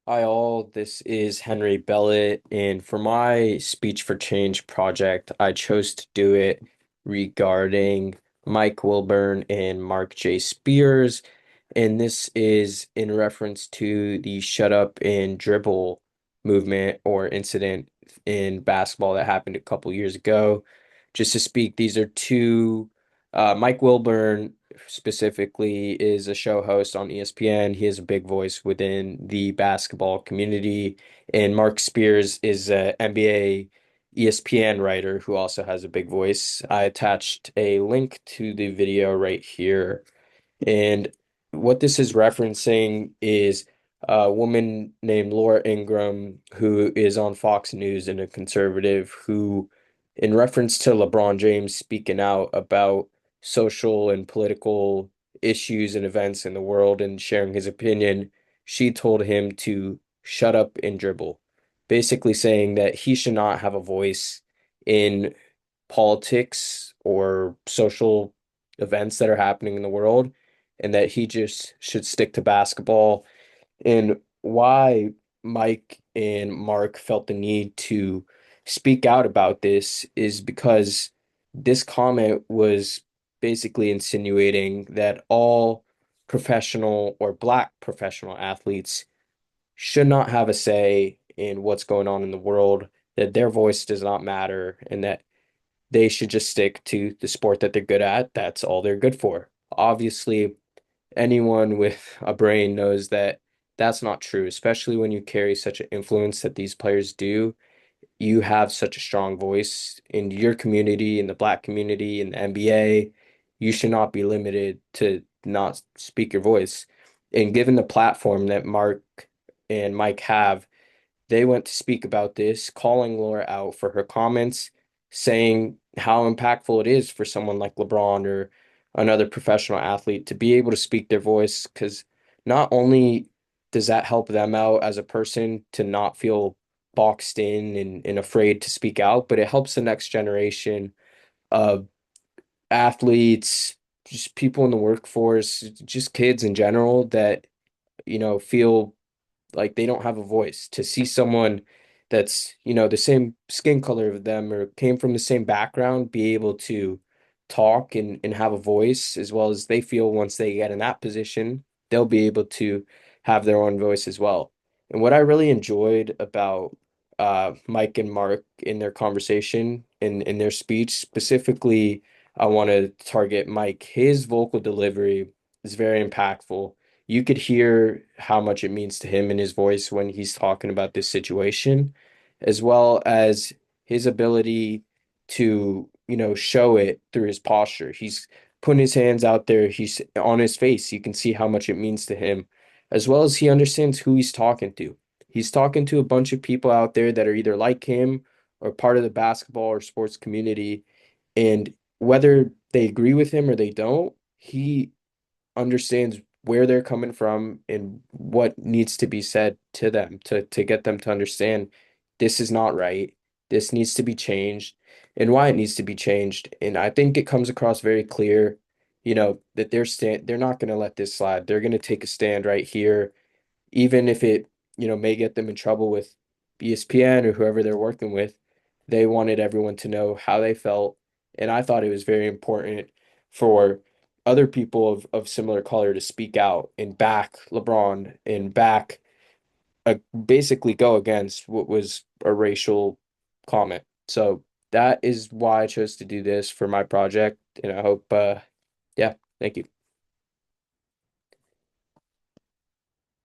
Hi all, this is Henry Bellet, and for my Speech for Change project, I chose to do it regarding Mike Wilburn and Mark J. Spears, and this is in reference to the shut up and dribble movement or incident in basketball that happened a couple years ago. Just to speak, these are two, Mike Wilburn specifically is a show host on ESPN. He has a big voice within the basketball community. And Mark Spears is a NBA ESPN writer who also has a big voice. I attached a link to the video right here. And what this is referencing is a woman named Laura Ingraham, who is on Fox News and a conservative, who, in reference to LeBron James speaking out about social and political issues and events in the world and sharing his opinion, she told him to shut up and dribble, basically saying that he should not have a voice in politics or social events that are happening in the world, and that he just should stick to basketball. And why Mike and Mark felt the need to speak out about this is because this comment was basically insinuating that all professional or black professional athletes should not have a say in what's going on in the world, that their voice does not matter, and that they should just stick to the sport that they're good at. That's all they're good for. Obviously, anyone with a brain knows that that's not true, especially when you carry such an influence that these players do. You have such a strong voice in your community, in the black community, in the NBA. You should not be limited to not speak your voice. And given the platform that Mark and Mike have, they went to speak about this, calling Laura out for her comments, saying how impactful it is for someone like LeBron or another professional athlete to be able to speak their voice. Because not only does that help them out as a person to not feel boxed in and afraid to speak out, but it helps the next generation of athletes, just people in the workforce, just kids in general that, feel like they don't have a voice. To see someone that's, the same skin color of them or came from the same background be able to talk and have a voice, as well as they feel once they get in that position, they'll be able to have their own voice as well. And what I really enjoyed about Mike and Mark in their conversation, in their speech, specifically, I want to target Mike. His vocal delivery is very impactful. You could hear how much it means to him in his voice when he's talking about this situation, as well as his ability to, show it through his posture. He's putting his hands out there, he's on his face. You can see how much it means to him, as well as he understands who he's talking to. He's talking to a bunch of people out there that are either like him or part of the basketball or sports community. And whether they agree with him or they don't, he understands where they're coming from and what needs to be said to them to get them to understand this is not right. This needs to be changed and why it needs to be changed. And I think it comes across very clear, that they're not going to let this slide. They're going to take a stand right here, even if it, may get them in trouble with ESPN or whoever they're working with. They wanted everyone to know how they felt. And I thought it was very important for other people of similar color to speak out and back LeBron and back basically go against what was a racial comment. So that is why I chose to do this for my project. And I hope, yeah, thank you.